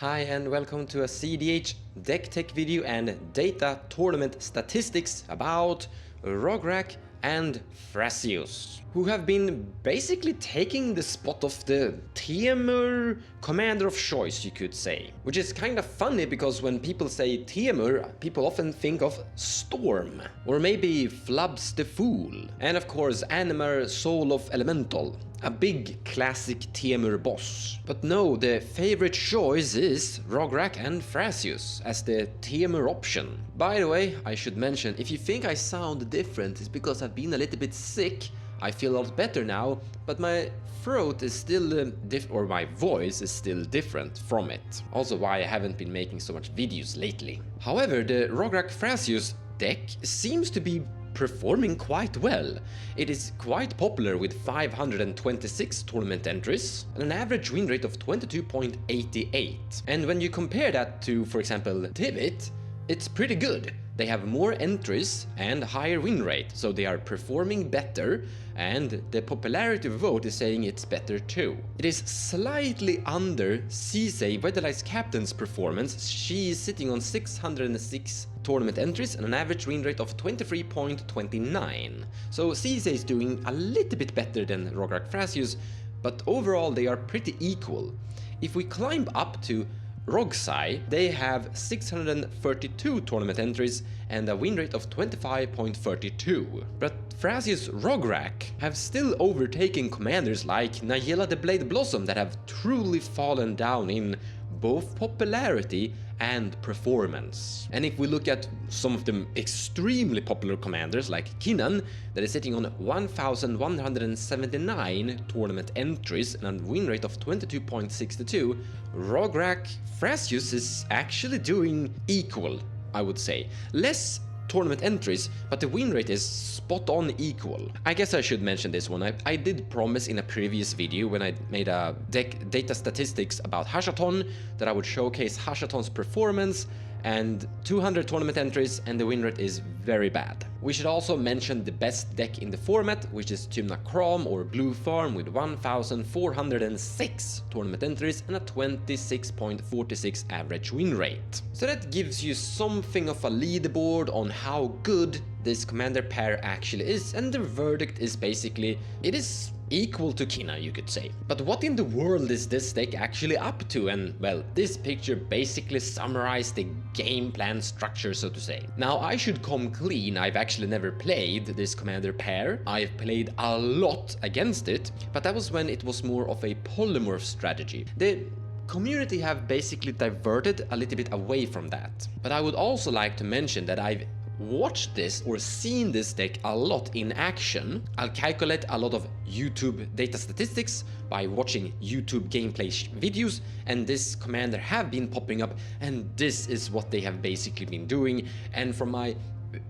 Hi and welcome to a cEDH deck tech video and data tournament statistics about Rograkh and Thrasios, who have been basically taking the spot of the Temur commander of choice, you could say. Which is kind of funny because when people say Temur, people often think of Storm, or maybe Flubs the Fool, and of course Animar Soul of Elemental, a big classic Temur boss. But no, the favorite choice is Rograkh and Thrasios as the Temur option. By the way, I should mention, if you think I sound different, it's because I've been a little bit sick. I feel a lot better now, but my throat is still or my voice is still different from it. Also why I haven't been making so much videos lately. However, the Rograkh Thrasios deck seems to be performing quite well. It is quite popular with 526 tournament entries and an average win rate of 22.88. And when you compare that to, for example, Tivit, it's pretty good. They have more entries and higher win rate, so they are performing better, and the popularity vote is saying it's better too. It is slightly under cEDH Vitalized Captain's performance. She is sitting on 606 tournament entries and an average win rate of 23.29. So cEDH is doing a little bit better than Rograkh Thrasios, but overall they are pretty equal. If we climb up to Roghsai, they have 632 tournament entries and a win rate of 25.32. But Thrasios Rograkh have still overtaken commanders like Nayela the Blade Blossom that have truly fallen down in both popularity and performance. And if we look at some of the extremely popular commanders like Kinnan, that is sitting on 1179 tournament entries and a win rate of 22.62, Rograkh Thrasios is actually doing equal, I would say. Less tournament entries, but the win rate is spot on equal. I guess I should mention this one. I did promise in a previous video when I made a deck data statistics about Hashaton that I would showcase Hashaton's performance, and 200 tournament entries and the win rate is very bad. We should also mention the best deck in the format, which is Tymna Kraum or Blue Farm with 1406 tournament entries and a 26.46 average win rate. So that gives you something of a leaderboard on how good this commander pair actually is, and the verdict is basically it is equal to Kina, you could say. But what in the world is this deck actually up to? And well, this picture basically summarized the game plan structure, so to say. Now I should come clean, I've actually never played this commander pair. I've played a lot against it, but that was when it was more of a polymorph strategy. The community have basically diverted a little bit away from that. But I would also like to mention that I've watched this or seen this deck a lot in action. I'll calculate a lot of YouTube data statistics by watching YouTube gameplay videos, and this commander have been popping up, and this is what they have basically been doing. And from my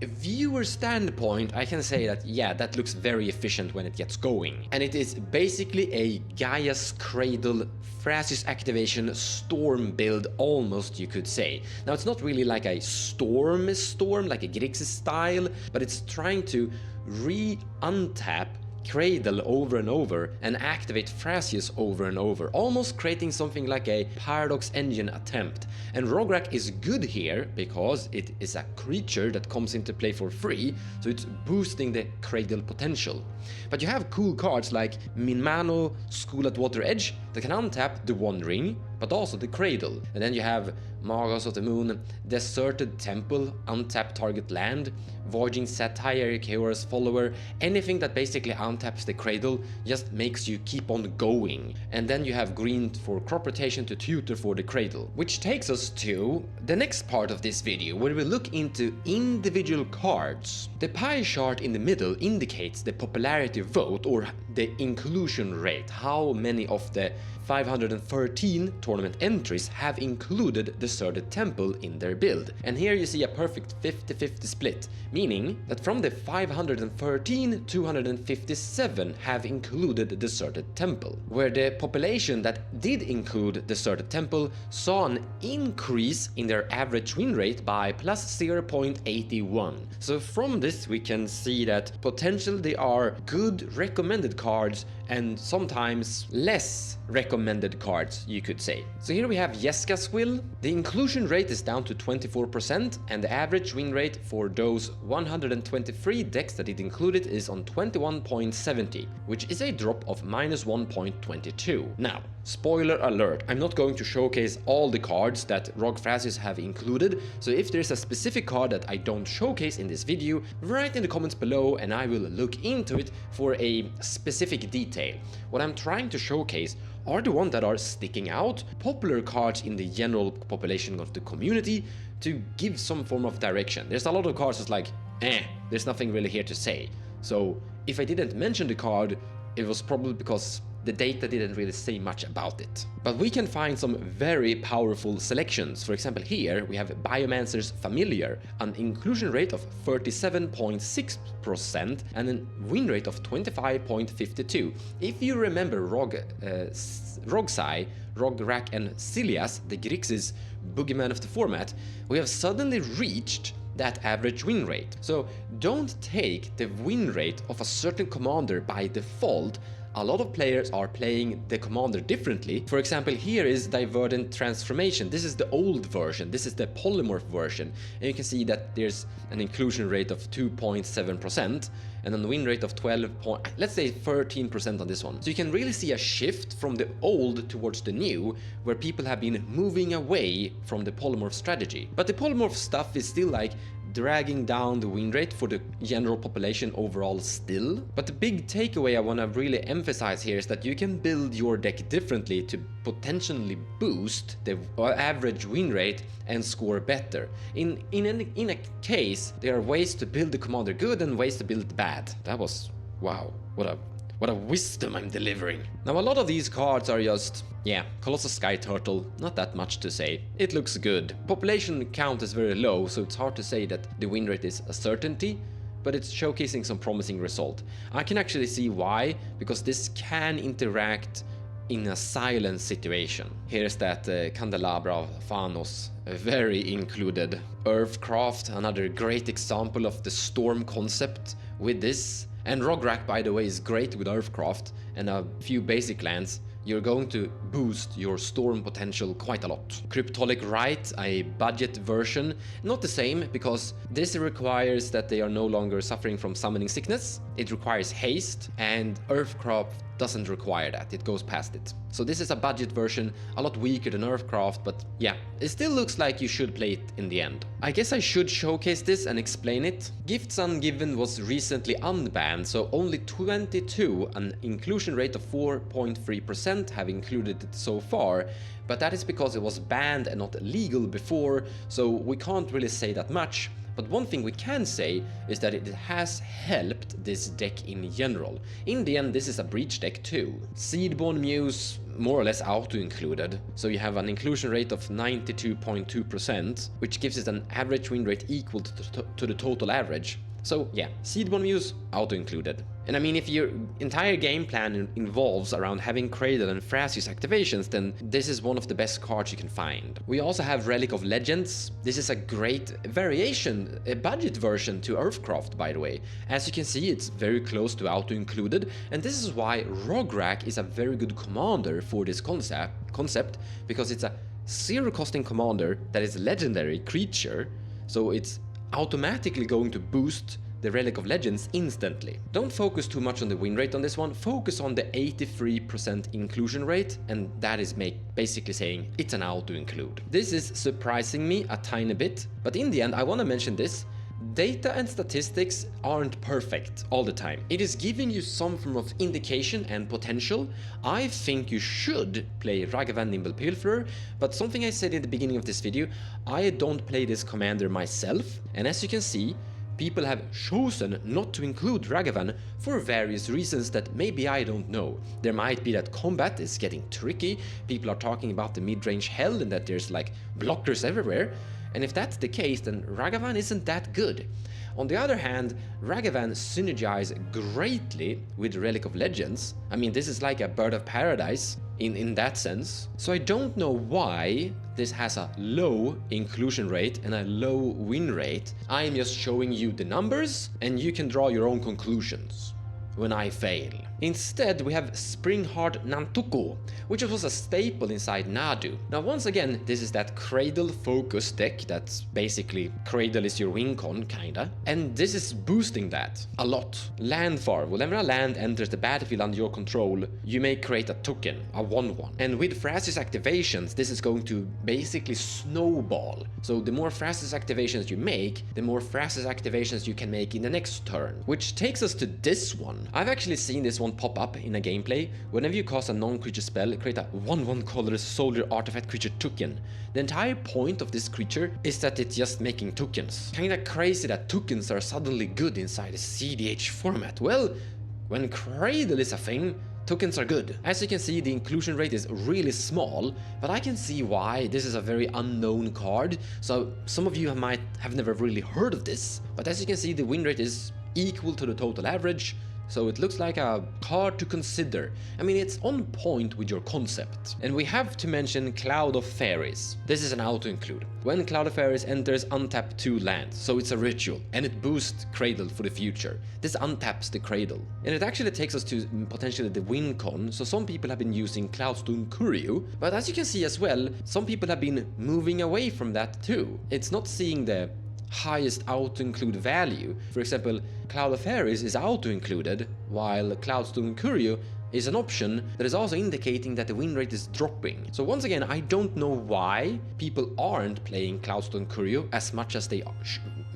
viewer standpoint, I can say that yeah, that looks very efficient when it gets going. And it is basically a Gaia's Cradle Thrasios activation storm build, almost, you could say. Now it's not really like a storm like a Grixis style, but it's trying to untap Cradle over and over and activate Thrasios over and over, almost creating something like a Paradox Engine attempt. And Rograkh is good here because it is a creature that comes into play for free, so it's boosting the Cradle potential. But you have cool cards like Minmano, School at Water Edge that can untap the One Ring, but also the Cradle. And then you have Magus of the Moon, Deserted Temple, untap target land, Voyaging Satire, Chaos Follower, anything that basically untaps the Cradle just makes you keep on going. And then you have green for crop rotation to tutor for the Cradle. Which takes us to the next part of this video, where we look into individual cards. The pie chart in the middle indicates the popularity vote or the inclusion rate, how many of the 513 tournament entries have included Deserted Temple in their build. And here you see a perfect 50-50 split, meaning that from the 513, 257 have included Deserted Temple, where the population that did include Deserted Temple saw an increase in their average win rate by plus 0.81. So from this we can see that potentially they are good recommended cards and sometimes less recommended cards, you could say. So here we have Jeska's Will. The inclusion rate is down to 24%, and the average win rate for those 123 decks that it included is on 21.70, which is a drop of -1.22. Now, spoiler alert, I'm not going to showcase all the cards that Thrasios have included, so if there's a specific card that I don't showcase in this video, write in the comments below and I will look into it for a specific detail. What I'm trying to showcase are the ones that are sticking out, popular cards in the general population of the community, to give some form of direction. There's a lot of cards that's like, there's nothing really here to say. So if I didn't mention the card, it was probably because the data didn't really say much about it. But we can find some very powerful selections. For example, here we have Biomancer's Familiar, an inclusion rate of 37.6% and a win rate of 25.52. If you remember Roghsai, Rograkh and Celias, the Grixis boogeyman of the format, we have suddenly reached that average win rate. So don't take the win rate of a certain commander by default. A lot of players are playing the commander differently. For example, here is Divergent Transformation. This is the old version, this is the polymorph version, and you can see that there's an inclusion rate of 2.7% and a win rate of 13% on this one. So you can really see a shift from the old towards the new, where people have been moving away from the polymorph strategy. But the polymorph stuff is still like dragging down the win rate for the general population overall still. But the big takeaway I want to really emphasize here is that you can build your deck differently to potentially boost the average win rate and score better. In a case, there are ways to build the commander good and ways to build it bad. That was, wow, what a wisdom I'm delivering. Now, a lot of these cards are just, Colossal Sky Turtle, not that much to say. It looks good. Population count is very low, so it's hard to say that the win rate is a certainty, but it's showcasing some promising result. I can actually see why, because this can interact in a silent situation. Here's that Candelabra of Thanos, very included. Earthcraft, another great example of the storm concept with this. And Rograkh, by the way, is great with Earthcraft and a few basic lands. You're going to boost your storm potential quite a lot. Cryptolic Rite, a budget version, not the same, because this requires that they are no longer suffering from summoning sickness. It requires haste, and Earthcraft doesn't require that, it goes past it. So this is a budget version, a lot weaker than Earthcraft, but yeah, it still looks like you should play it in the end. I guess I should showcase this and explain it. Gifts Ungiven was recently unbanned, so only 22, an inclusion rate of 4.3%, have included it so far, but that is because it was banned and not legal before, so we can't really say that much. But one thing we can say is that it has helped this deck in general. In the end, this is a breach deck too. Seedborn Muse, more or less auto-included, so you have an inclusion rate of 92.2%, which gives it an average win rate equal to the total average. So yeah, Seedborn Muse, auto-included. And I mean, if your entire game plan involves around having Cradle and Thrasios activations, then this is one of the best cards you can find. We also have Relic of Legends. This is a great variation, a budget version to Earthcraft, by the way. As you can see, it's very close to auto-included, and this is why Rograkh is a very good commander for this concept, because it's a zero-costing commander that is a legendary creature, so it's automatically going to boost the Relic of Legends instantly. Don't focus too much on the win rate on this one, focus on the 83% inclusion rate, and that is basically saying it's an auto-include. This is surprising me a tiny bit, but in the end I want to mention this. Data and statistics aren't perfect all the time. It is giving you some form of indication and potential. I think you should play Ragavan Nimble Pilferer, but something I said in the beginning of this video, I don't play this commander myself, and as you can see, people have chosen not to include Ragavan for various reasons that maybe I don't know. There might be that combat is getting tricky, people are talking about the mid-range hell and that there's like blockers everywhere. And if that's the case, then Ragavan isn't that good. On the other hand, Ragavan synergizes greatly with Relic of Legends. I mean, this is like a bird of paradise in that sense. So I don't know why this has a low inclusion rate and a low win rate. I am just showing you the numbers and you can draw your own conclusions. when I fail. Instead, we have Springhard Nantuko, which was a staple inside Nadu. Now once again, this is that Cradle focus deck that's basically Cradle is your win con, kinda. And this is boosting that a lot. Land farm. Whenever a land enters the battlefield under your control, you may create a token, a 1/1. And with Thrasios activations, this is going to basically snowball. So the more Thrasios activations you make, the more Thrasios activations you can make in the next turn. Which takes us to this one. I've actually seen this one pop up in a gameplay. Whenever you cast a non-creature spell, create a 1/1 colorless soldier artifact creature token. The entire point of this creature is that it's just making tokens. Kinda crazy that tokens are suddenly good inside a cEDH format. Well, when Cradle is a thing, tokens are good. As you can see, the inclusion rate is really small, but I can see why. This is a very unknown card, so some of you might have never really heard of this. But as you can see, the win rate is equal to the total average, so it looks like a card to consider. I mean, it's on point with your concept. And we have to mention Cloud of Fairies. This is an auto-include. When Cloud of Fairies enters, untap 2 lands, so it's a ritual, and it boosts Cradle for the future. This untaps the Cradle. And it actually takes us to potentially the win con, so some people have been using Cloudstone Curio, but as you can see as well, some people have been moving away from that too. It's not seeing the highest auto-include value. For example, Cloud of Fairies is auto-included, while Cloudstone Curio is an option that is also indicating that the win rate is dropping. So once again, I don't know why people aren't playing Cloudstone Curio as much as they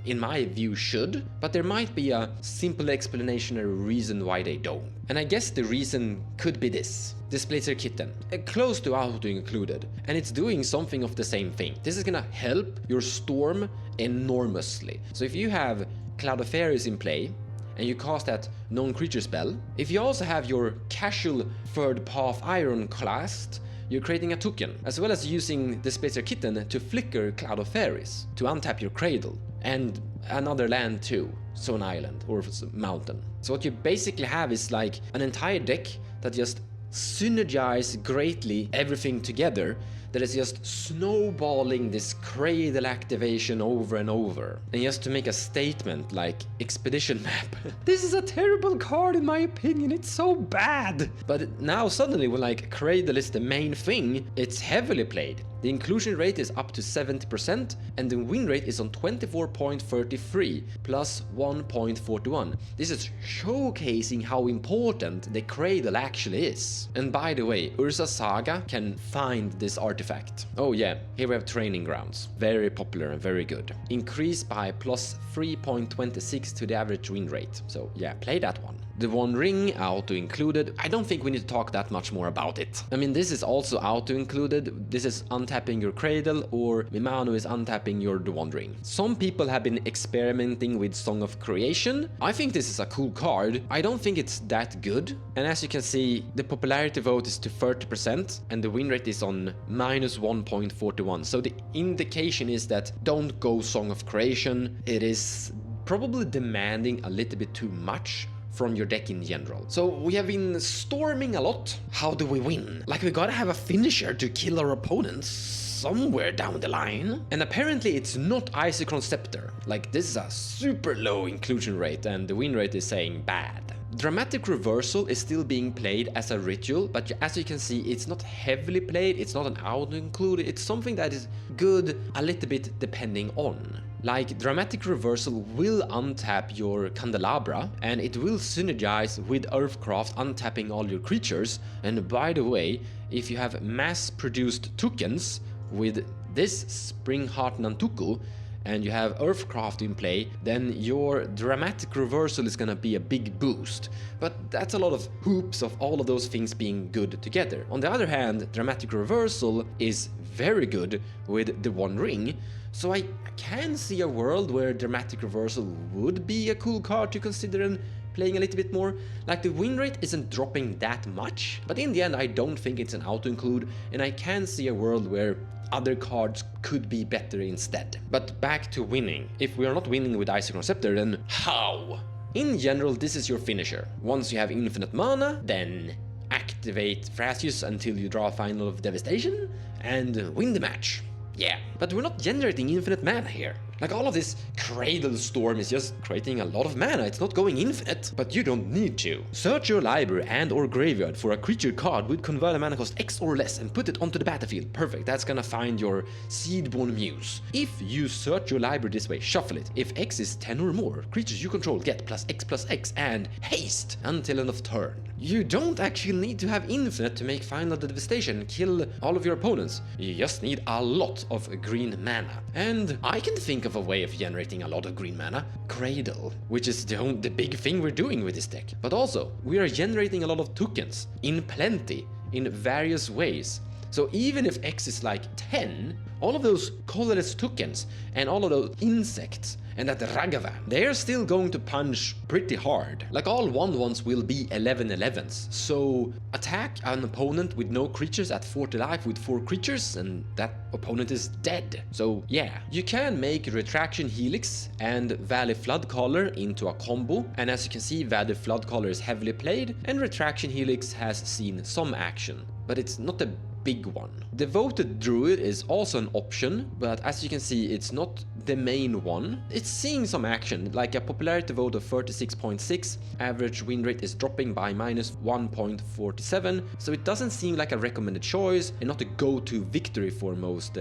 in my view should, but there might be a simple explanation or reason why they don't. And I guess the reason could be this. Displacer Kitten, close to auto-included, and it's doing something of the same thing. This is gonna help your Storm enormously. So if you have Cloud of Fairies in play, and you cast that non-creature spell, if you also have your casual Third Path Ironclast, you're creating a token, as well as using Displacer Kitten to flicker Cloud of Fairies, to untap your Cradle, and another land too, so an island or mountain. So what you basically have is like an entire deck that just synergize greatly everything together, that is just snowballing this Cradle activation over and over. And just to make a statement like Expedition Map. This is a terrible card in my opinion, it's so bad! But now suddenly when like Cradle is the main thing, it's heavily played. The inclusion rate is up to 70% and the win rate is on 24.33 plus 1.41. This is showcasing how important the Cradle actually is. And by the way, Urza Saga can find this artifact. Oh yeah, here we have Training Grounds. Very popular and very good. Increased by plus 3.26 to the average win rate. So yeah, play that one. The One Ring, auto-included. I don't think we need to talk that much more about it. I mean, this is also auto-included. This is untapping your Cradle, or Mimano is untapping your The One Ring. Some people have been experimenting with Song of Creation. I think this is a cool card. I don't think it's that good. And as you can see, the popularity vote is to 30% and the win rate is on minus 1.41. So the indication is that don't go Song of Creation. It is probably demanding a little bit too much from your deck in general. So we have been storming a lot. How do we win? Like, we gotta have a finisher to kill our opponents somewhere down the line. And apparently it's not Isochron Scepter. Like, this is a super low inclusion rate and the win rate is saying bad. Dramatic Reversal is still being played as a ritual, but as you can see, it's not heavily played, it's not an auto-include, it's something that is good a little bit depending on. Like, Dramatic Reversal will untap your Candelabra, and it will synergize with Earthcraft untapping all your creatures. And by the way, if you have mass-produced tokens with this Springheart Nantuko, and you have Earthcraft in play, then your Dramatic Reversal is gonna be a big boost. But that's a lot of hoops of all of those things being good together. On the other hand, Dramatic Reversal is very good with the One Ring, so I can see a world where Dramatic Reversal would be a cool card to consider and playing a little bit more. Like, the win rate isn't dropping that much, but in the end I don't think it's an auto-include, and I can see a world where other cards could be better instead. But back to winning. If we are not winning with Isochron Scepter, then how? In general, this is your finisher. Once you have infinite mana, then activate Thrasios until you draw Final of Devastation and win the match. Yeah, but we're not generating infinite mana here. Like all of this Cradle Storm is just creating a lot of mana, it's not going infinite, but you don't need to. Search your library and or graveyard for a creature card with converted mana cost X or less and put it onto the battlefield. Perfect, that's gonna find your Seedborn Muse. If you search your library this way, shuffle it. If X is 10 or more, creatures you control get plus X and haste until end of turn. You don't actually need to have infinite to make Final Devastation and kill all of your opponents. You just need a lot of green mana. And I can think of a way of generating a lot of green mana. Cradle, which is the big thing we're doing with this deck. But also, we are generating a lot of tokens in plenty, in various ways. So even if X is like 10, all of those colorless tokens and all of those insects and that Ragavan, they are still going to punch pretty hard. Like all 1/1s will be 11/11s. So attack an opponent with no creatures at 40 life with 4 creatures and that opponent is dead. So yeah, you can make Retraction Helix and Valley Floodcaller into a combo. And as you can see, Valley Floodcaller is heavily played and Retraction Helix has seen some action, but it's not a big one. Devoted Druid is also an option, but as you can see, it's not the main one. It's seeing some action, like a popularity vote of 36.6, average win rate is dropping by -1.47, so it doesn't seem like a recommended choice and not a go-to victory for most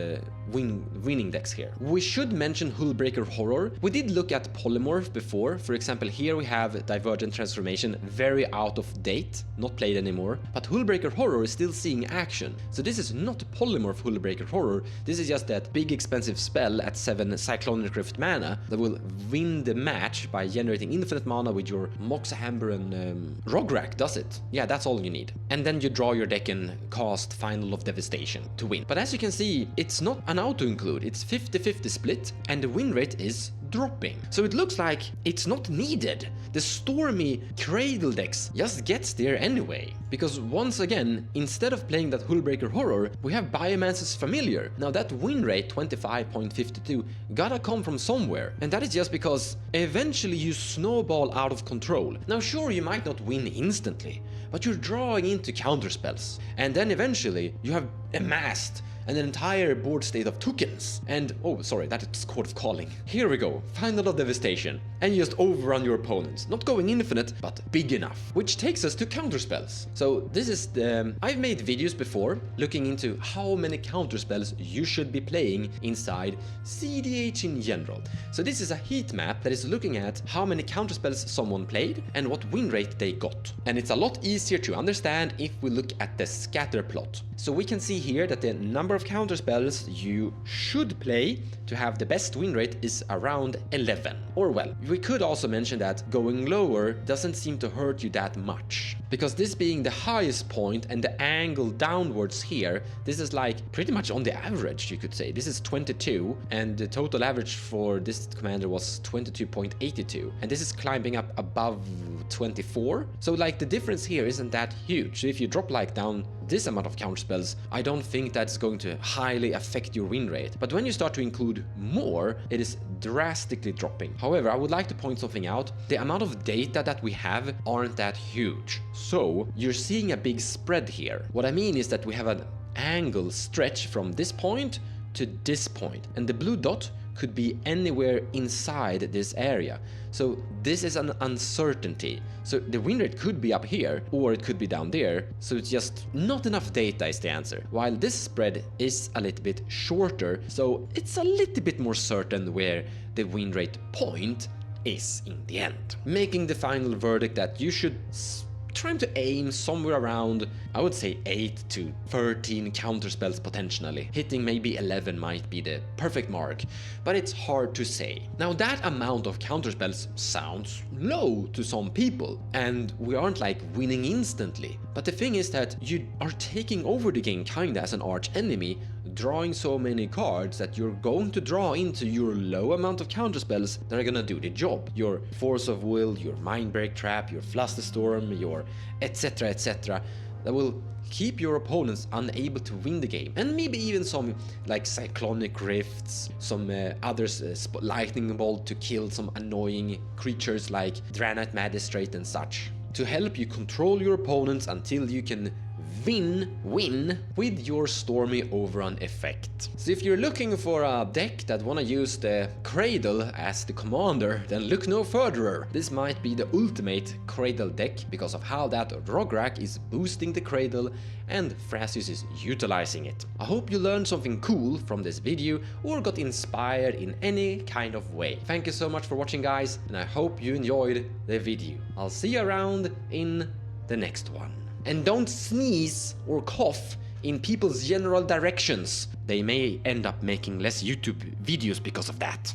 winning decks here. We should mention Hullbreaker Horror. We did look at Polymorph before. For example, here we have Divergent Transformation, very out of date, not played anymore, but Hullbreaker Horror is still seeing action. So this is not Polymorph Hullbreaker Horror, this is just that big expensive spell at 7 Cyclonic Rift mana that will win the match by generating infinite mana with your Moxhammer and Rograkh does it. Yeah, that's all you need. And then you draw your deck and cast Final of Devastation to win. But as you can see, it's not an auto-include, it's 50-50 split and the win rate is dropping. So it looks like it's not needed. The Stormy Cradle decks just gets there anyway. Because once again, instead of playing that Hullbreaker Horror, we have Biomancer's Familiar. Now that win rate, 25.52, gotta come from somewhere. And that is just because eventually you snowball out of control. Now sure, you might not win instantly, but you're drawing into counterspells. And then eventually you have amassed an entire board state of tokens. And, oh sorry, that is Court of Calling. Here we go, Final of Devastation. And you just overrun your opponents. Not going infinite, but big enough. Which takes us to counterspells. So this is the... I've made videos before looking into how many counterspells you should be playing inside cEDH in general. So this is a heat map that is looking at how many counterspells someone played and what win rate they got. And it's a lot easier to understand if we look at the scatter plot. So we can see here that the number of counterspells you should play to have the best win rate is around 11. Or well, we could also mention that going lower doesn't seem to hurt you that much. Because this being the highest point and the angle downwards here, this is like pretty much on the average, you could say. This is 22 and the total average for this commander was 22.82. And this is climbing up above 24. So like the difference here isn't that huge. So if you drop like down this amount of counterspells, I don't think that's going to highly affect your win rate. But when you start to include more, it is drastically dropping. However, I would like to point something out. The amount of data that we have aren't that huge. So you're seeing a big spread here. What I mean is that we have an angle stretch from this point to this point, and the blue dot could be anywhere inside this area. So this is an uncertainty. So the win rate could be up here or it could be down there. So it's just not enough data is the answer. While this spread is a little bit shorter, so it's a little bit more certain where the win rate point is in the end. Making the final verdict that you should trying to aim somewhere around, I would say 8 to 13 counterspells potentially. Hitting maybe 11 might be the perfect mark, but it's hard to say. Now that amount of counterspells sounds low to some people, and we aren't like winning instantly. But the thing is that you are taking over the game kinda as an arch enemy, drawing so many cards that you're going to draw into your low amount of counterspells that are gonna do the job. Your Force of Will, your Mindbreak Trap, your Flusterstorm, your etc etc, that will keep your opponents unable to win the game. And maybe even some like Cyclonic Rifts, some others, Lightning Bolt to kill some annoying creatures like Draenei Magistrate and such, to help you control your opponents until you can win-win with your Stormy Overrun effect. So if you're looking for a deck that wanna use the Cradle as the commander, then look no further. This might be the ultimate Cradle deck because of how that Rograkh is boosting the Cradle and Thrasios is utilizing it. I hope you learned something cool from this video or got inspired in any kind of way. Thank you so much for watching, guys, and I hope you enjoyed the video. I'll see you around in the next one. And don't sneeze or cough in people's general directions. They may end up making less YouTube videos because of that.